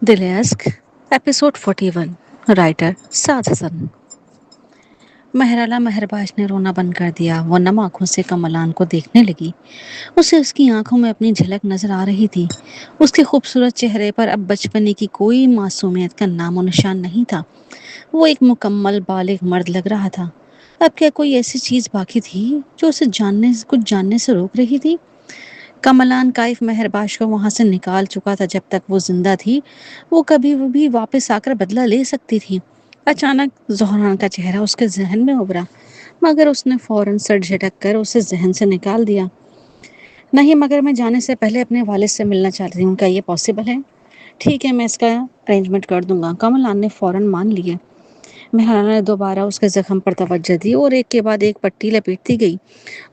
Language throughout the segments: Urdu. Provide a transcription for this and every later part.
دلیاسک ایپیسوڈ 41 رائٹر سعد حسن۔ مہرالہ مہرباش نے رونا بند کر دیا۔ وہ نم آنکھوں سے کملان کو دیکھنے لگی۔ اسے اس کی آنکھوں میں اپنی جھلک نظر آ رہی تھی۔ اس کے خوبصورت چہرے پر اب بچپنے کی کوئی معصومیت کا نام و نشان نہیں تھا۔ وہ ایک مکمل بالغ مرد لگ رہا تھا۔ اب کیا کوئی ایسی چیز باقی تھی جو اسے کچھ جاننے سے روک رہی تھی؟ کملان کائف مہرباش کو وہاں سے نکال چکا تھا۔ جب تک وہ زندہ تھی وہ کبھی بھی واپس آ کر بدلہ لے سکتی تھی۔ اچانک زہران کا چہرہ اس کے ذہن میں ابھرا، مگر اس نے فوراً سر جھٹک کر اسے ذہن سے نکال دیا۔ نہیں، مگر میں جانے سے پہلے اپنے والد سے ملنا چاہتی ہوں۔ کیا یہ پاسبل ہے؟ ٹھیک ہے، میں اس کا ارینجمنٹ کر دوں گا۔ کملان نے فوراً مان لیا۔ مہرالہ نے دوبارہ اس کے زخم پر توجہ دی اور ایک کے بعد ایک پٹی لپیٹتی گئی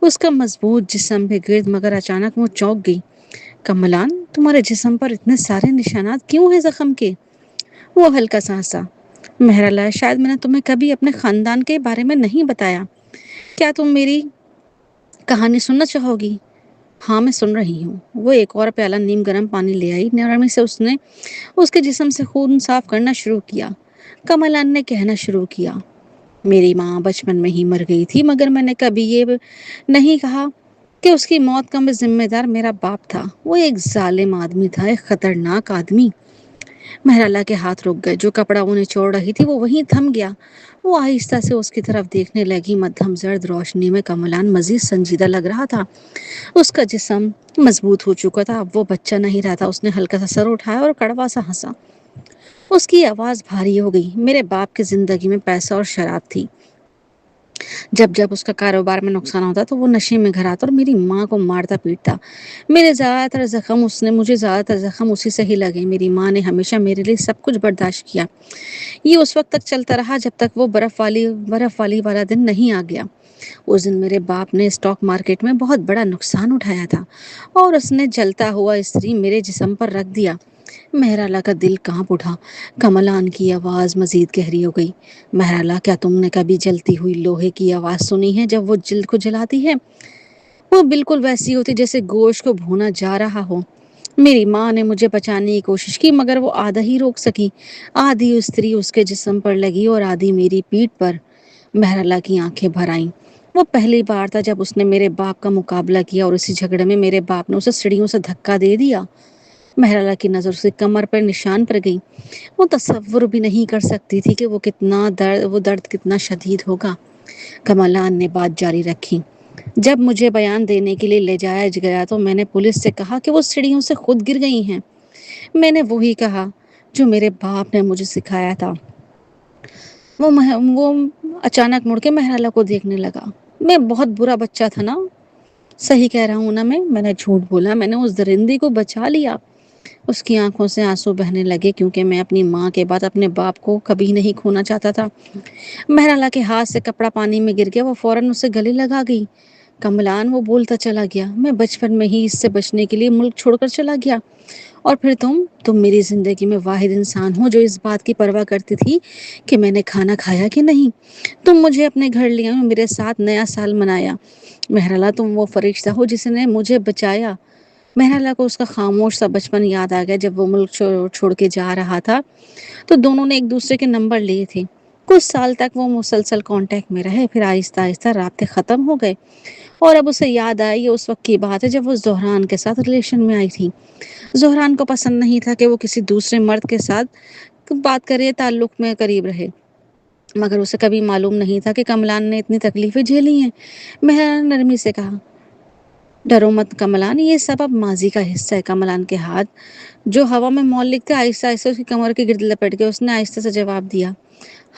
اس کا مضبوط جسم کے گرد، مگر اچانک وہ چونک گئی۔ کملان، تمہارے جسم پر اتنے سارے نشانات کیوں ہیں زخم کے؟ وہ ہلکا سا ہنسا۔ مہرالہ، شاید میں نے تمہیں کبھی اپنے خاندان کے بارے میں نہیں بتایا۔ کیا تم میری کہانی سننا چاہو گی؟ ہاں، میں سن رہی ہوں۔ وہ ایک اور پیالہ نیم گرم پانی لے آئی۔ نرمی سے اس نے اس کے جسم سے خون صاف کرنا شروع کیا۔ کملان نے کہنا شروع کیا، میری ماں بچپن میں ہی مر گئی تھی، مگر میں نے کبھی یہ نہیں کہا کہ اس کی موت کا بھی ذمہ دار میرا باپ تھا۔ وہ ایک ظالم آدمی تھا، ایک خطرناک آدمی۔ مہرالہ کے ہاتھ رک گئے۔ جو کپڑا وہ نچوڑ رہی تھی وہ وہیں تھم گیا۔ وہ آہستہ سے اس کی طرف دیکھنے لگی۔ مدھم زرد روشنی میں کملان مزید سنجیدہ لگ رہا تھا۔ اس کا جسم مضبوط ہو چکا تھا۔ اب وہ بچہ نہیں رہا تھا۔ اس نے ہلکا سا سر اٹھایا اور کڑوا سا ہنسا۔ اس کی آواز بھاری ہو گئی۔ میرے باپ کی زندگی میں پیسہ اور شراب تھی۔ جب اس کا کاروبار میں نقصان ہوتا تو وہ نشے میں گھر آتا اور میری ماں کو مارتا پیٹتا۔ مجھے زیادہ تر زخم اسی سے ہی لگے۔ میری ماں نے ہمیشہ میرے لیے سب کچھ برداشت کیا۔ یہ اس وقت تک چلتا رہا جب تک وہ برف والی والا دن نہیں آ گیا۔ اس دن میرے باپ نے اسٹاک مارکیٹ میں بہت بڑا نقصان اٹھایا تھا اور اس نے جلتا ہوا استری میرے جسم پر رکھ دیا۔ مہرالہ کا دل کانپ اٹھا۔ کملان کی آواز مزید گہری ہو گئی۔ مہرالہ، کیا تم نے کبھی جلتی ہوئی لوہے کی آواز سنی ہے جب وہ جلد کو جلاتی ہے؟ وہ بالکل ویسی ہوتی جیسے گوشت کو بھونا جا رہا ہو۔ میری ماں نے مجھے بچانے کی کوشش کی، مگر وہ آدھا ہی روک سکی۔ آدھی استری اس کے جسم پر لگی اور آدھی میری پیٹھ پر۔ مہرالہ کی آنکھیں بھر آئیں۔ وہ پہلی بار تھا جب اس نے میرے باپ کا مقابلہ کیا اور اسی جھگڑے میں میرے باپ نے اسے سیڑھیوں سے دھکا دے دیا۔ مہرالہ کی نظر اسے کمر پر نشان پر گئی۔ وہ تصور بھی نہیں کر سکتی تھی کہ وہ درد کتنا شدید ہوگا۔ کملان نے بات جاری رکھی، جب مجھے بیان دینے کے لیے لے جایا گیا تو میں نے پولیس سے کہا کہ وہ سیڑھیوں سے خود گر گئی ہیں۔ میں نے وہی کہا جو میرے باپ نے مجھے سکھایا تھا۔ وہ اچانک مڑ کے مہرالہ کو دیکھنے لگا۔ میں بہت برا بچہ تھا نا؟ صحیح کہہ رہا ہوں نا میں نے جھوٹ بولا؟ میں نے اس درندے کو بچا لیا۔ اس کی آنکھوں سے آنسو بہنے لگے، کیونکہ میں اپنی ماں کے بعد اپنے باپ کو کبھی نہیں کھونا چاہتا تھا۔ مہرالہ کے ہاتھ سے کپڑا پانی میں گر گیا۔ وہ فوراً اسے گلے لگا گئی۔ کملان، وہ بولتا چلا گیا، میں بچپن میں ہی اس سے بچنے کے لیے ملک چھوڑ کر چلا گیا، اور پھر تم میری زندگی میں واحد انسان ہو جو اس بات کی پرواہ کرتی تھی کہ میں نے کھانا کھایا کہ نہیں۔ تم مجھے اپنے گھر لے آئے، میرے ساتھ نیا سال منایا۔ مہرالہ، تم وہ فرشتہ ہو جس نے مجھے بچایا۔ مہرالہ کو اس کا خاموش سا بچپن یاد آ گیا۔ جب وہ ملک چھوڑ کے جا رہا تھا تو دونوں نے ایک دوسرے کے نمبر لیے تھے۔ کچھ سال تک وہ مسلسل کانٹیکٹ میں رہے، پھر آہستہ آہستہ رابطے ختم ہو گئے، اور اب اسے یاد آئی یہ اس وقت کی بات ہے جب وہ زہران کے ساتھ ریلیشن میں آئی تھی۔ زہران کو پسند نہیں تھا کہ وہ کسی دوسرے مرد کے ساتھ بات کرے، تعلق میں قریب رہے، مگر اسے کبھی معلوم نہیں تھا کہ کملان نے اتنی تکلیفیں جھیلی ہیں۔ مہرالہ نے نرمی سے کہا، ڈرو مت کملان، یہ سب اب ماضی کا حصہ ہے۔ کملان کے ہاتھ جو ہوا میں معلق تھے آہستہ آہستہ اس کی کمر کے گرد لپٹ گئے۔ اس نے آہستہ سے جواب دیا،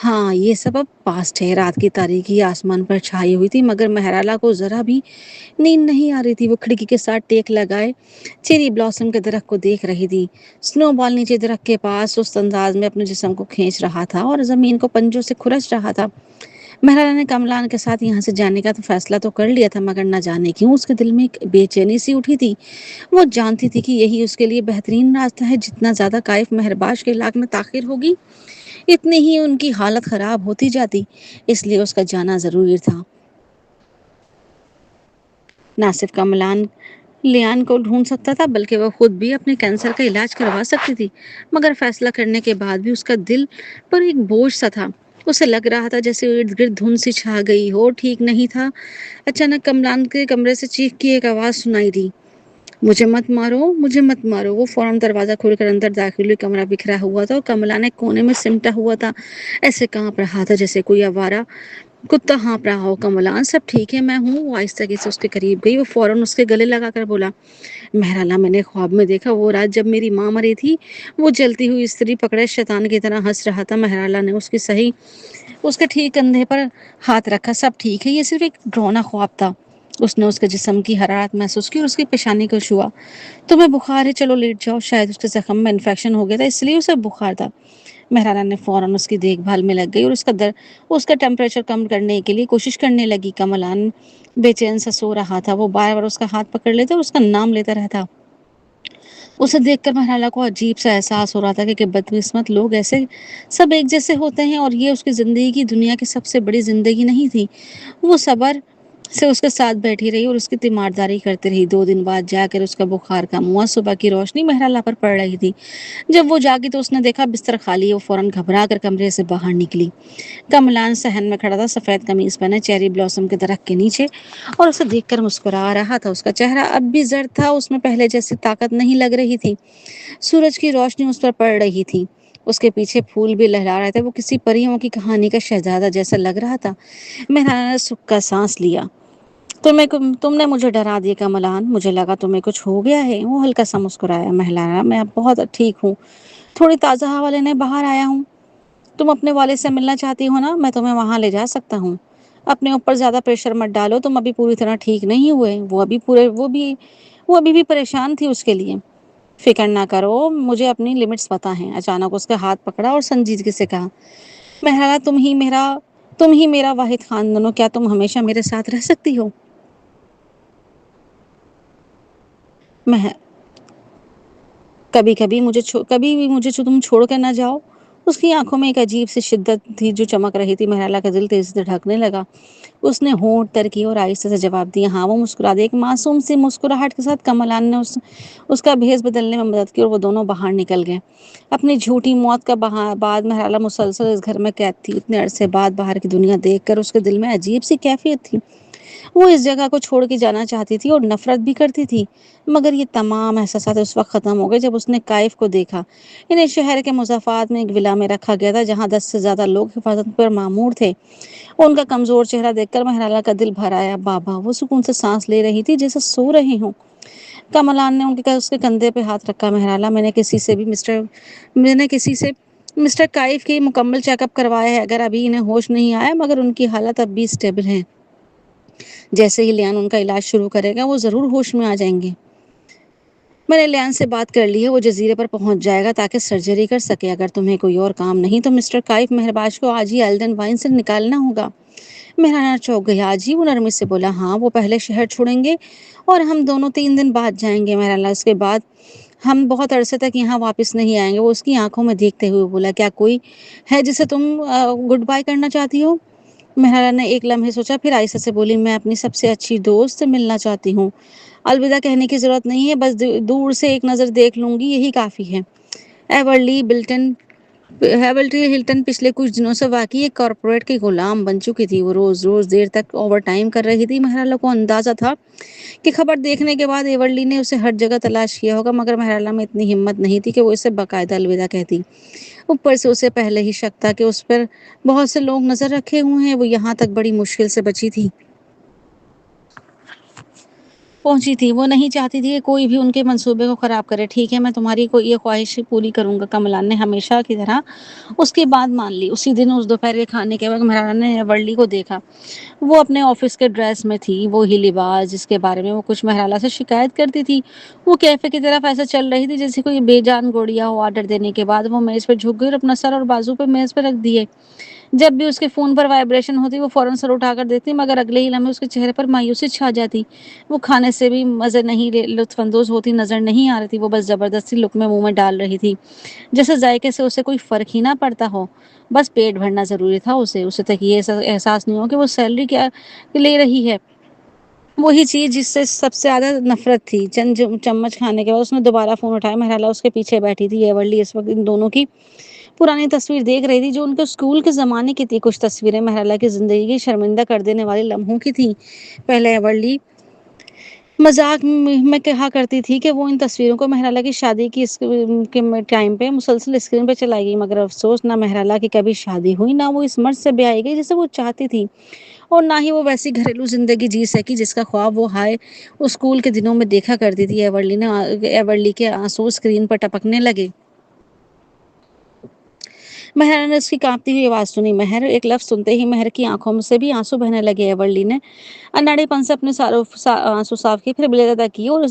ہاں، یہ سب اب پاسٹ ہے۔ رات کی تاریکی آسمان پر چھائی ہوئی تھی، مگر مہرالہ کو ذرا بھی نیند نہیں آ رہی تھی۔ وہ کھڑکی کے ساتھ ٹیک لگائے چیری بلاسم کے درخت کو دیکھ رہی تھی۔ سنو بال نیچے درخت کے پاس سست انداز میں اپنے جسم کو کھینچ رہا تھا اور زمین کو پنجوں سے کھرچ رہا تھا۔ مہرالہ نے کملان کے ساتھ یہاں سے جانے کا تو فیصلہ تو کر لیا تھا، مگر نہ جانے کیوں اس کے دل میں ایک بے چینی سی اٹھی تھی۔ وہ جانتی تھی کہ یہی اس کے لیے بہترین راستہ ہے۔ جتنا زیادہ کائف مہرباش کے علاقے میں تاخیر ہوگی، اتنی ہی ان کی حالت خراب ہوتی جاتی، اس لیے اس کا جانا ضروری تھا۔ ناصف کملان لیان کو ڈھونڈ سکتا تھا، بلکہ وہ خود بھی اپنے کینسر کا علاج کروا سکتی تھی، مگر فیصلہ کرنے کے بعد بھی اس کا دل پر ایک بوجھ سا تھا۔ اسے لگ رہا تھا جیسے ارد گرد دھند سی چھا گئی ہو۔ ٹھیک نہیں تھا، اچانک کملان کے کمرے سے چیخ کی ایک آواز سنائی دی، مجھے مت مارو، مجھے مت مارو۔ وہ فوراً دروازہ کھول کر اندر داخل ہوئی۔ کمرہ بکھرا ہوا تھا اور کملا نے کونے میں سمٹا ہوا تھا، ایسے کانپ رہا تھا جیسے کوئی آوارہ کتا ہانپ رہا ہو۔ کملان، سب ٹھیک ہے، میں ہوں۔ وہ آہستگی سے اس کے قریب گئی۔ وہ فوراً اس کے گلے لگا کر بولا، مہرالا، میں نے خواب میں دیکھا وہ رات جب میری ماں مری تھی۔ وہ جلتی ہوئی استری پکڑے شیطان کی طرح ہنس رہا تھا۔ مہرالا نے اس کے ٹھیک کندھے پر ہاتھ رکھا۔ سب ٹھیک ہے، یہ صرف ایک ڈراؤنا خواب تھا۔ اس نے اس کے جسم کی حرارت محسوس کی اور اس کی پیشانی کو چھوا۔ تمہیں بخار ہے، چلو لیٹ جاؤ۔ شاید اس کے زخم میں انفیکشن ہو گیا تھا، اس لیے اسے بخار تھا۔ مہرانا نے فوراً اس کی دیکھ بھال میں لگ گئی اور اس کا ٹیمپریچر کم کرنے کے لیے کوشش کرنے لگی۔ کملان بے چین سے سو رہا تھا۔ وہ بار بار اس کا ہاتھ پکڑ لیتا اور اس کا نام لیتا رہتا۔ اسے دیکھ کر مہرالا کو عجیب سا احساس ہو رہا تھا کہ بدقسمت لوگ ایسے سب ایک جیسے ہوتے ہیں، اور یہ اس کی زندگی کی دنیا کی سب سے بڑی زندگی نہیں تھی۔ وہ صبر سے اس کے ساتھ بیٹھی رہی اور اس کی تیمارداری کرتی رہی۔ 2 دن بعد جا کر اس کا بخار کم ہوا۔ صبح کی روشنی مہرالا پر پڑ رہی تھی۔ جب وہ جاگی تو اس نے دیکھا بستر خالی ہے۔ وہ فوراً گھبرا کر کمرے سے باہر نکلی۔ کملان صحن میں کھڑا تھا، سفید قمیض پہنے، چیری بلاسم کے درخت کے نیچے، اور اسے دیکھ کر مسکرا رہا تھا۔ اس کا چہرہ اب بھی زرد تھا، اس میں پہلے جیسی طاقت نہیں لگ رہی تھی۔ سورج کی روشنی اس پر پڑ رہی تھی، اس کے پیچھے پھول بھی لہرا رہے تھے۔ وہ کسی پریوں کی کہانی کا شہزادہ جیسا لگ رہا تھا۔ مہرانا نے سکھ کا سانس لیا۔ تم نے مجھے ڈرا دیا کملان، مجھے لگا تمہیں کچھ ہو گیا ہے۔ وہ ہلکا سا مسکرایا۔ مہرانا، میں اب بہت ٹھیک ہوں، تھوڑی تازہ ہوا لینے باہر آیا ہوں۔ تم اپنے والد سے ملنا چاہتی ہو نا، میں تمہیں وہاں لے جا سکتا ہوں۔ اپنے اوپر زیادہ پریشر مت ڈالو، تم ابھی پوری طرح ٹھیک نہیں ہوئے۔ وہ ابھی بھی پریشان تھی اس کے لیے۔ فکر نہ کرو، مجھے اپنی لمٹس پتہ ہیں۔ اچانک اس کا ہاتھ پکڑا اور سنجیدگی سے کہا، مہرالا، تم ہی میرا واحد خاندان ہو، کیا تم ہمیشہ میرے ساتھ رہ سکتی ہو؟ مہ کبھی بھی مجھے تم چھوڑ کر نہ جاؤ۔ اس کی آنکھوں میں ایک عجیب سی شدت تھی جو چمک رہی تھی۔ مہرالا کا دل تیزی سے دھڑکنے لگا۔ اس نے ہونٹ ترکی اور آہستہ سے جواب دیا، ہاں۔ وہ مسکرا دی۔ ایک معصوم سی مسکراہٹ کے ساتھ کملان نے اس کا بھیس بدلنے میں مدد کی اور وہ دونوں باہر نکل گئے۔ اپنی جھوٹی موت کا بعد مہرالا مسلسل اس گھر میں قید تھی۔ اتنے عرصے بعد باہر کی دنیا دیکھ کر اس کے دل میں عجیب سی کیفیت تھی۔ وہ اس جگہ کو چھوڑ کے جانا چاہتی تھی اور نفرت بھی کرتی تھی، مگر یہ تمام احساسات اس وقت ختم ہو گئے جب اس نے کائف کو دیکھا۔ انہیں شہر کے مضافات میں ایک ولا میں رکھا گیا تھا جہاں 10 سے زیادہ لوگ حفاظت پر مامور تھے۔ ان کا کمزور چہرہ دیکھ کر مہرالا کا دل بھر آیا۔ بابا، وہ سکون سے سانس لے رہی تھی جیسے سو رہے ہوں۔ کملان نے اس کے کندھے پہ ہاتھ رکھا۔ مہرالا، میں نے کسی سے مسٹر کائف کی مکمل چیک اپ کروایا ہے۔ اگر ابھی انہیں ہوش نہیں آیا، مگر ان کی حالت اب بھی سٹیبل ہے۔ جیسے ہی لیان ان کا علاج شروع کرے گا، وہ ضرور ہوش میں آ جائیں گے۔ میں نے لیان سے بات کر لی ہے، وہ جزیرے پر پہنچ جائے گا تاکہ سرجری کر سکے۔ اگر تمہیں کوئی اور کام نہیں تو مسٹر کائف مہرباش کو آج ہی ایلڈن وائن سے نکالنا ہوگا۔ مہرانا چونک گئی۔ آج ہی؟ وہ نرمی سے بولا۔ ہاں، وہ پہلے شہر چھوڑیں گے اور ہم دونوں 3 دن بعد جائیں گے مہرانا۔ اس کے بعد ہم بہت عرصے تک یہاں واپس نہیں آئیں گے۔ وہ اس کی آنکھوں میں دیکھتے ہوئے بولا، کیا کوئی ہے جسے تم گڈ بائی کرنا چاہتی ہو؟ مہرانا نے ایک لمحے سوچا، پھر آہستہ سے بولی، میں اپنی سب سے اچھی دوست سے ملنا چاہتی ہوں۔ الوداع کہنے کی ضرورت نہیں ہے، بس دور سے ایک نظر دیکھ لوں گی، یہی کافی ہے۔ ہیولٹی ہلٹن پچھلے کچھ دنوں سے واقعی ایک کارپوریٹ کی غلام بن چکی تھی۔ وہ روز دیر تک اوور ٹائم کر رہی تھی۔ مہرالا کو اندازہ تھا کہ خبر دیکھنے کے بعد ایورلی نے اسے ہر جگہ تلاش کیا ہوگا، مگر مہرالا میں اتنی ہمت نہیں تھی کہ وہ اسے باقاعدہ الوداع کہتی۔ اوپر سے اسے پہلے ہی شک تھا کہ اس پر بہت سے لوگ نظر رکھے ہوئے ہیں۔ وہ یہاں تک بڑی مشکل سے پہنچی تھی۔ وہ نہیں چاہتی تھی کہ کوئی بھی ان کے منصوبے کو خراب کرے۔ ٹھیک ہے، میں تمہاری یہ خواہش پوری کروں گا۔ کملان نے ہمیشہ کی طرح اس کی بات مان لی۔ اسی دن اس دوپہر کے کھانے کے وقت مہرانا نے ایورلی کو دیکھا۔ وہ اپنے آفس کے ڈریس میں تھی، وہی لباس جس کے بارے میں وہ کچھ مہرالا سے شکایت کرتی تھی۔ وہ کیفے کی طرف ایسا چل رہی تھی جیسے کوئی بے جان گوڑیا ہو۔ آرڈر دینے کے بعد وہ میز پر جھک گئی اور اپنا سر اور بازو پہ میز پر رکھ دیے۔ جب بھی اس کے فون پر وائبریشن ہوتی، وہ فوراً سر اٹھا کر دیکھتی، مگر اگلے ہی لمحے اس کے چہرے پر مایوسی چھا جاتی۔ وہ کھانے سے بھی مزے نہیں لطف اندوز ہوتی نظر نہیں آ رہی تھی۔ وہ بس زبردستی لقمے منہ میں ڈال رہی تھی، جیسے ذائقے سے اسے کوئی فرق ہی نہ پڑتا ہو، بس پیٹ بھرنا ضروری تھا۔ اسے تک یہ احساس نہیں ہو کہ وہ سیلری کیا لے رہی ہے۔ وہی چیز جس سے سب سے زیادہ نفرت تھی۔ چند چمچ کھانے کے بعد اس نے دوبارہ فون اٹھایا۔ مہرالہ اس کے پیچھے بیٹھی تھی۔ ایورلی اس وقت ان دونوں کی پرانی تصویر دیکھ رہی تھی جو ان کے اسکول کے زمانے کی تھی۔ کچھ تصویریں مہرالہ کی زندگی کی شرمندہ کر دینے والے لمحوں کی تھیں۔ پہلے ایورلی مذاق میں کہا کرتی تھی کہ وہ ان تصویروں کو مہرالہ کی شادی کی کے ٹائم پہ مسلسل اسکرین پہ چلائی گئی، مگر افسوس نہ مہرالہ کی کبھی شادی ہوئی، نہ وہ اس مرد سے بیائی گئی جسے وہ چاہتی تھی، اور نہ ہی وہ ویسی گھریلو زندگی جی سکی جس کا خواب وہ ہائے اسکول کے دنوں میں دیکھا کرتی تھی۔ ایورلی کے آنسو اسکرین پر ٹپکنے لگے۔ مہر نے اس کی کانپتی ہوئی آواز سنی۔ مہر ایک لفظ سنتے ہی مہر کی آنکھوں میں سے بھی آنسو بہنے لگے۔ ایورلی نے اناڑی پن سے اپنے آنسو صاف کیے، پھر بلے ادا کی اور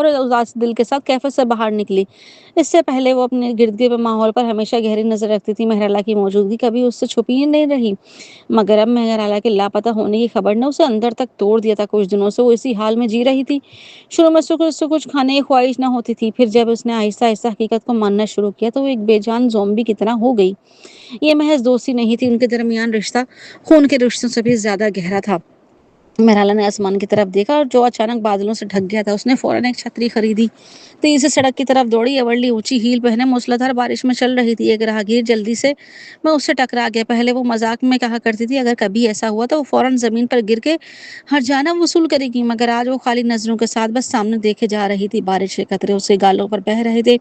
اداس دل کے ساتھ کیفے سے باہر نکلی۔ اس سے پہلے وہ اپنے گرد گرد ماحول پر ہمیشہ گہری نظر رکھتی تھی۔ مہرالہ کی موجودگی کبھی اس سے چھپی ہی نہیں رہی، مگر اب مہرالہ کے لاپتہ ہونے کی خبر نے اسے اندر تک توڑ دیا تھا۔ کچھ دنوں سے وہ اسی حال میں جی رہی تھی۔ شروع میں اس سے کچھ کھانے کی خواہش نہ ہوتی تھی، پھر جب اس نے آہستہ آہستہ حقیقت کو ماننا شروع کیا تو وہ ایک بے جان زومبی کی طرح ہو گئی۔ یہ محض دوستی نہیں تھی، ان کے درمیان رشتہ خون کے رشتوں سے بھی زیادہ گہرا تھا۔ مہرالہ نے آسمان کی طرف دیکھا اور جو اچانک بادلوں سے ڈھک گیا تھا۔ اس نے فوراً ایک چھتری خریدی، تیزی سے سڑک کی طرف دوڑی۔ ایورلی اونچی ہیل پہنے موسلادھار بارش میں چل رہی تھی۔ ایک راہگیر جلدی سے میں اس سے ٹکرا گیا۔ پہلے وہ مذاق میں کہا کرتی تھی اگر کبھی ایسا ہوا تو وہ فوراً زمین پر گر کے ہر جانہ وصول کرے گی، مگر آج وہ خالی نظروں کے ساتھ بس سامنے دیکھے جا رہی تھی۔ بارش کے قطرے اس کے گالوں پر بہہ رہے تھے۔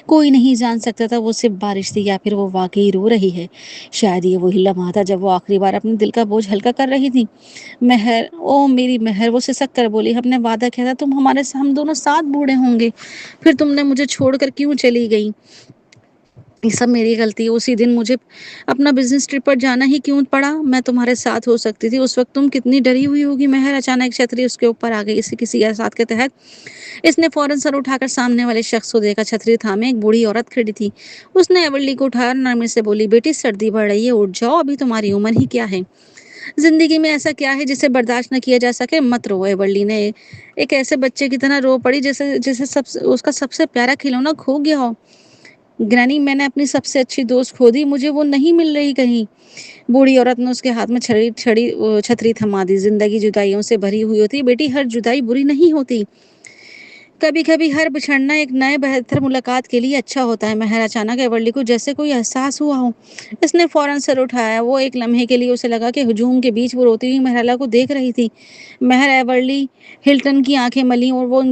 کوئی نہیں جان سکتا تھا وہ صرف بارش تھی یا پھر وہ واقعی رو رہی ہے۔ شاید یہ وہی لمحہ تھا جب وہ آخری بار اپنے دل کا بوجھ ہلکا کر رہی تھی۔ مہر، او میری مہر، وہ سسک کر بولی، ہم نے وعدہ کیا تھا ہم دونوں ساتھ بوڑھے ہوں گے، پھر تم نے مجھے چھوڑ کر کیوں چلی گئی؟ یہ سب میری غلطی ہے۔ اسی دن مجھے اپنا بزنس ٹرپ پر جانا ہی کیوں پڑا؟ میں تمہارے ساتھ ہو سکتی تھی، اس وقت تم کتنی ڈری ہوئی ہوگی۔ مہر، اچانک چھتری اس کے اوپر آ گئی۔ کسی احساس کے تحت اس نے فوراً سر اٹھا کر سامنے والے شخص کو دیکھا۔ چھتری تھامے ایک بوڑھی عورت کھڑی تھی۔ اس نے ایورلی کو اٹھایا اور نرمی سے بولی، بیٹی سردی بڑھ رہی ہے، اٹھ جاؤ، ابھی تمہاری عمر ہی کیا ہے؟ زندگی میں ایسا کیا ہے جسے برداشت نہ کیا جا سکے؟ مت رو۔ ایورلی نے ایک ایسے بچے کی طرح رو پڑی جیسے اس کا سب سے پیارا کھلونا کھو گیا ہو۔ گرانی، میں نے اپنی سب سے اچھی دوست کھو دی، مجھے وہ نہیں مل رہی کہیں۔ بوڑھی عورت نے اس کے ہاتھ میں چھتری تھما دی۔ زندگی جدائیوں سے بھری ہوئی ہوتی بیٹی، ہر جدائی بری نہیں ہوتی، کبھی کبھی ہر بچھڑنا ایک نئے بہتر ملاقات کے لیے اچھا ہوتا ہے۔ مہر، اچانک ایورلی کو جیسے کوئی احساس ہوا ہو، اس نے فوراً سر اٹھایا۔ وہ ایک لمحے کے لیے اسے لگا کہ ہجوم کے بیچ وہ روتی ہوئی مہرالہ کو دیکھ رہی تھی۔ مہر، ایورلی ہلٹن کی آنکھیں ملیں اور وہ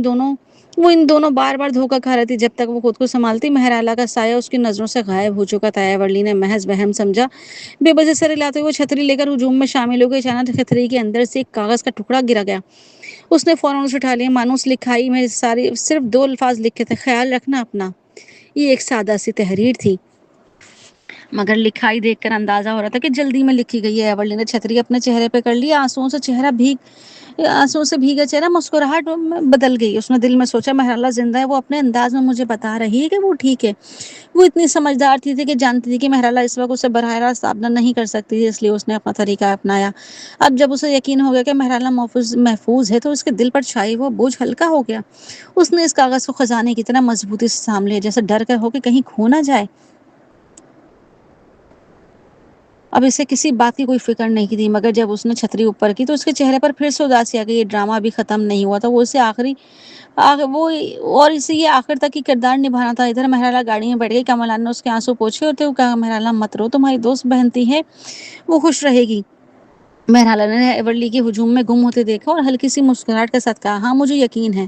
ان دونوں بار بار دھوکہ کھا رہی تھی۔ جب تک وہ خود کو سنبھالتی، مہرالہ کا سایہ اس کی نظروں سے غائب ہو چکا تھا۔ ایورلی نے محض وہم سمجھا۔ بے وجہ سر ہلاتے ہوئے وہ چھتری لے کر ہجوم میں شامل ہو گئی۔ اچانک چھتری کے اندر سے ایک کاغذ کا ٹکڑا گرا گیا۔ اس نے فوراً اسے اٹھا لیا۔ مانوس لکھائی میں صرف 2 الفاظ لکھے تھے، خیال رکھنا اپنا۔ یہ ایک سادہ سی تحریر تھی، مگر لکھائی دیکھ کر اندازہ ہو رہا تھا کہ جلدی میں لکھی گئی ہے۔ ایورلی نے چھتری اپنے چہرے پہ کر لی۔ آنسوؤں سے بھیگا چہرہ مسکراہٹ میں بدل گئی۔ اس نے دل میں سوچا مہرالہ زندہ ہے، وہ اپنے انداز میں مجھے بتا رہی ہے کہ وہ ٹھیک ہے۔ وہ اتنی سمجھدار تھی کہ جانتی تھی کہ مہرالہ اس وقت اسے براہ راست صابر نہیں کر سکتی تھی، اس لیے اس نے اپنا طریقہ اپنایا۔ اب جب اسے یقین ہو گیا کہ مہرالہ محفوظ ہے تو اس کے دل پر چھائی وہ بوجھ ہلکا ہو گیا۔ اس نے اس کاغذ کو خزانے کی طرح مضبوطی سے تھام لیا، جیسے ڈر کر ہو کہ کہیں کھو نہ جائے۔ اب اسے کسی بات کی کوئی فکر نہیں تھی، مگر جب اس نے چھتری اوپر کی تو اس کے چہرے پر پھر سے اداسی آ گئی۔ یہ ڈرامہ ابھی ختم نہیں ہوا تھا، اسے یہ آخر تک کی کردار نبھانا تھا۔ ادھر مہرالہ گاڑی میں بیٹھ گئی۔ کملان نے اس کے آنسو پوچھے اور کہا، مہرالہ مت رو، تمہاری دوست بہنتی ہے، وہ خوش رہے گی۔ مہرالہ نے ایورلی کے ہجوم میں گم ہوتے دیکھا اور ہلکی سی مسکراہٹ کے ساتھ کہا، ہاں مجھے یقین ہے،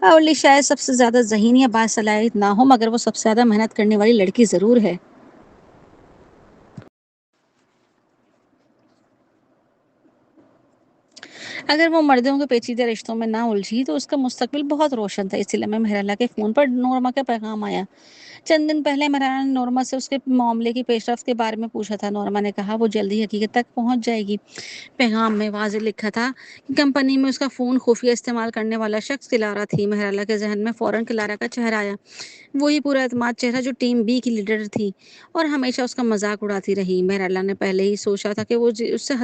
ایورلی شاید سب سے زیادہ ذہین یا باصلاحیت نہ ہو، مگر وہ سب سے زیادہ محنت کرنے والی لڑکی ضرور ہے۔ اگر وہ مردوں کے پیچیدہ رشتوں میں نہ الجھی تو اس کا مستقبل بہت روشن تھا۔ اسی لمحے مہرالہ کے فون پر نورما کا پیغام آیا۔ چند دن پہلے مہرالہ نے نورما سے اس کے معاملے کی پیش رفت کے بارے میں پوچھا تھا۔ نورما نے کہا وہ جلدی حقیقت تک پہنچ جائے گی۔ پیغام میں واضح لکھا تھا کہ کمپنی میں اس کا فون خفیہ استعمال کرنے والا شخص کلارا تھی۔ مہرالہ کے ذہن میں فوراً کلارا کا چہرہ آیا، وہی پورا اعتماد چہرہ جو ٹیم بی کی لیڈر تھی اور ہمیشہ اس کا مذاق اڑاتی رہی۔ مہرالہ نے پہلے ہی سوچا تھا کہ وہ اس سے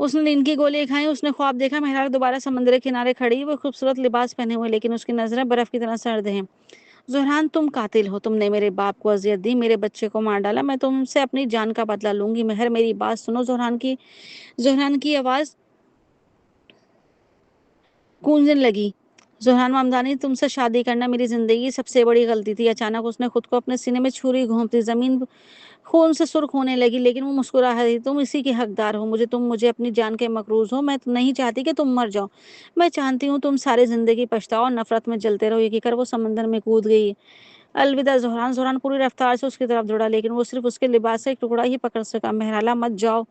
اس نے نیند کی گولیاں کھائیں. اس نے خواب دیکھا مہرال دوبارہ سمندر کے کنارے کھڑی, وہ خوبصورت لباس پہنے ہوئے لیکن اس کی نظریں برف کی طرح سرد ہیں. زہران تم قاتل ہو, تم نے میرے باپ کو اذیت دی, میرے بچے کو مار ڈالا, میں تم سے اپنی جان کا بدلہ لوں گی. مہر میری بات سنو. زہران کی آواز گونجنے لگی. زہران ممدانی, تم سے شادی کرنا میری زندگی کی سب سے بڑی غلطی تھی. اچانک اس نے خود کو اپنے سینے میں چھری گھونپتی, زمین خون سے سرخ ہونے لگی لیکن وہ مسکرا رہی. تم اسی کی حقدار ہو, تم مجھے اپنی جان کے مقروض ہو. میں نہیں چاہتی کہ تم مر جاؤ, میں چاہتی ہوں تم ساری زندگی پچھتاؤ اور نفرت میں جلتے رہو. یہ کہہ کر وہ سمندر میں کود گئی. الوداع زہران. زہران پوری رفتار سے اس کی طرف دوڑا لیکن وہ صرف اس کے لباس سے ایک ٹکڑا ہی پکڑ سکا. مہرالا مت جاؤ.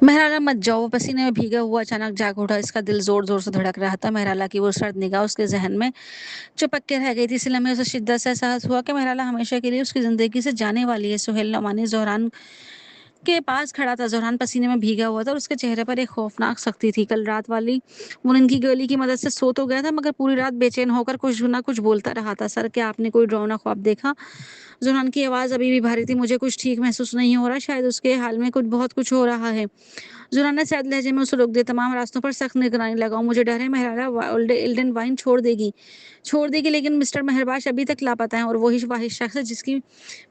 مہرالا مت جاؤ. وہ پسینے میں بھیگا ہوا اچانک جاگ اٹھا. اس کا دل زور زور سے دھڑک رہا تھا. مہرالا کی وہ سرد نگاہ اس کے ذہن میں چپک کے رہ گئی تھی. اس لمحے اسے شدت سے احساس ہوا کہ مہرالا ہمیشہ کے لیے اس کی زندگی سے جانے والی ہے. سہیل نعمانی زہران کے پاس کھڑا تھا. زہران پسینے میں بھیگا ہوا تھا اور اس کے چہرے پر ایک خوفناک سختی تھی. کل رات والی وہ کی گولی کی مدد سے سو تو گیا تھا مگر پوری رات بے چین ہو کر کچھ نہ کچھ بولتا رہا تھا. سر, کیا آپ نے کوئی ڈراؤنا خواب دیکھا؟ زہران کی آواز ابھی بھی بھاری تھی. مجھے کچھ ٹھیک محسوس نہیں ہو رہا, شاید اس کے حال میں بہت کچھ ہو رہا ہے. زہران نے سرد لہجے میں اسے روک دیا. تمام راستوں پر سخت نگرانی لگاؤ. مجھے ڈر ہے مہرالا ایلڈن وائن چھوڑ دے گی لیکن مسٹر مہرباش ابھی تک لاپتہ ہیں اور وہی واحد شخص ہے جس کی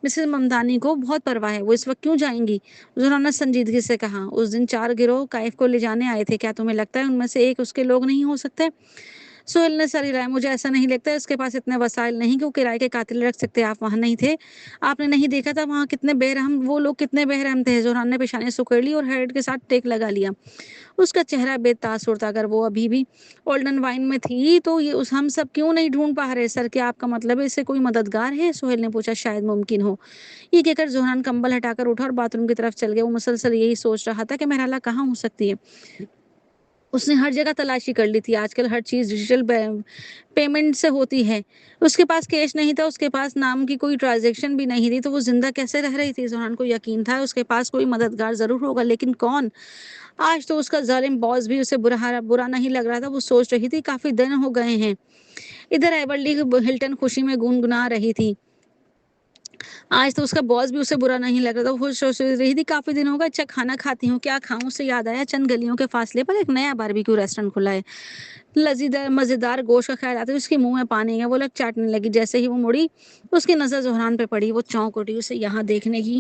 مسز ممدانی کو بہت پرواہ ہے. وہ اس وقت کیوں جائیں گی؟ زہران نے سنجیدگی سے کہا. اس دن 4 گروہ کیف کو لے جانے آئے تھے. کیا تمہیں لگتا ہے ان میں سے ایک اس کے لوگ نہیں ہو سکتے؟ سہیل نے سر ہلایا. مجھے ایسا نہیں لگتا. اس کے پاس اتنے وسائل نہیں کہ وہ کرائے کے قاتل رکھ سکتے. آپ وہاں نہیں تھے, آپ نے نہیں دیکھا تھا وہاں وہ لوگ کتنے بے رحم تھے. زہران نے پیشانی سکیڑ لی اور ہیڈ کے ساتھ ٹیک لگا لیا. اس کا چہرہ بے تاثر تھا. اگر وہ ابھی بھی اولڈن وائن میں تھی تو ہم سب کیوں نہیں ڈھونڈ پا رہے؟ سر, کیا آپ کا مطلب ہے اسے کوئی مددگار ہے؟ سہیل نے پوچھا. شاید ممکن ہو. یہ کہہ کر زہران کمبل ہٹا کر اٹھا اور باتھ روم کی طرف چل گیا. وہ مسلسل یہی سوچ رہا تھا کہ مہرالا کہاں ہو سکتی ہے. اس نے ہر جگہ تلاشی کر لی تھی. آج کل ہر چیز ڈیجیٹل پیمنٹ سے ہوتی ہے. اس کے پاس کیش نہیں تھا, اس کے پاس نام کی کوئی ٹرانزیکشن بھی نہیں تھی, تو وہ زندہ کیسے رہ رہی تھی؟ زہران کو یقین تھا اس کے پاس کوئی مددگار ضرور ہوگا, لیکن کون؟ آج تو اس کا ظالم باس بھی اسے برا نہیں لگ رہا تھا. وہ سوچ رہی تھی کافی دن ہو گئے ہیں. ادھر ایورلی ہلٹن خوشی میں گنگنا رہی تھی. آج تو اس کا باس بھی اسے برا نہیں لگ رہا تھا. وہ سوچ رہی تھی کافی دن ہوگا, اچھا کھانا کھاتی ہوں, کیا کھاؤں؟ اس سے یاد آیا چند گلیوں کے فاصلے پر ایک نیا باربیکیو ریسٹورینٹ کھلا ہے. مزیدار گوشت کا خیال آتا ہے. اس کے منہ میں پانی گیا. وہ لگ چاٹنے لگی. جیسے ہی وہ مڑی اس کی نظر زہران پہ پڑی. وہ چونک اٹھی. اسے یہاں دیکھنے کی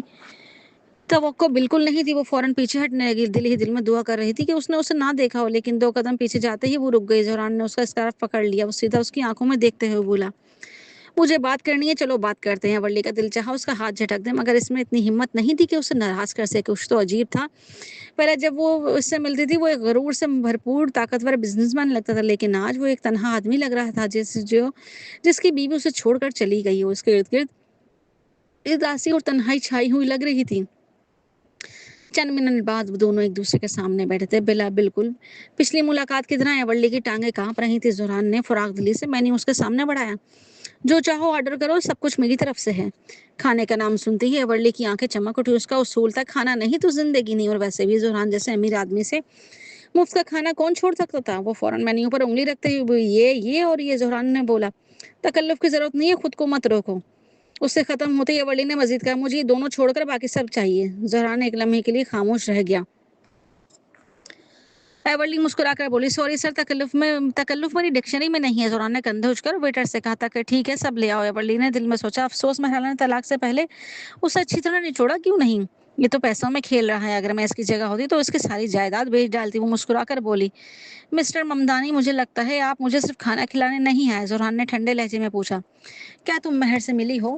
توقع بالکل نہیں تھی. وہ فوراً پیچھے ہٹنے لگی. دل ہی دل میں دعا کر رہی تھی کہ اس نے اسے نہ دیکھا ہو, لیکن 2 قدم پیچھے جاتے ہی وہ رک گئی. زہران نے اس کا اسکارف پکڑ لیا. وہ سیدھا اس کی آنکھوں میں دیکھتے ہوئے بولا, مجھے بات کرنی ہے, چلو بات کرتے ہیں. ورلی کا دل چاہا اس کا ہاتھ جھٹک دے, مگر اس میں اتنی ہمت نہیں تھی کہ اسے ناراض کر سکے. کچھ تو عجیب تھا. پہلے جب وہ اس سے ملتی تھی وہ ایک غرور سے بھرپور طاقتور بزنس مین لگتا تھا, لیکن آج وہ ایک تنہا آدمی لگ رہا تھا جس کی بیوی اسے چھوڑ کر چلی گئی ہو. اس کے ارد گرد اداسی اور تنہائی چھائی ہوئی لگ رہی تھی. چند منٹ بعد وہ دونوں ایک دوسرے کے سامنے بیٹھے تھے. بالکل پچھلی ملاقات کی طرح ایورلی کی ٹانگیں کانپ رہی تھی. زہران نے فراغ دلی سے مینیو اس کے سامنے بڑھایا. جو چاہو آرڈر کرو, سب کچھ میری طرف سے ہے. کھانے کا نام سنتے ہی ایورلی کی آنکھیں چمک اٹھی. اس کا اصول تھا کھانا نہیں تو زندگی نہیں, اور ویسے بھی زہران جیسے امیر آدمی سے مفت کا کھانا کون چھوڑ سکتا تھا؟ وہ فوراً مینیو پر انگلی رکھتے ہوئے یہ اور یہ. زہران نے بولا, تکلف کی ضرورت نہیں ہے, خود کو مت روکو. اس سے ختم ہوتے ہی ایورلی نے مزید کہا, مجھے یہ دونوں چھوڑ کر باقی سب چاہیے. زہران ایک لمحے کے لیے خاموش رہ گیا. ایورلی مسکرا کر بولی, سوری سر, تکلف میری ڈکشنری میں نہیں ہے. زہران نے کندھے اچھ کر ویٹر سے کہا تھا کہ ٹھیک ہے, سب لے آؤ. ایورلی نے دل میں سوچا, افسوس مہرالا نے طلاق سے پہلے اسے اچھی طرح نچوڑا کیوں نہیں. یہ تو پیسوں میں کھیل رہا ہے. اگر میں اس کی جگہ ہوتی تو اس کی ساری جائیداد بیچ ڈالتی. وہ مسکرا کر بولی, مسٹر ممدانی, مجھے لگتا ہے آپ مجھے صرف کھانا کھلانے نہیں آئے. زہران نے ٹھنڈے لہجے میں پوچھا, کیا تم مہر سے ملی ہو؟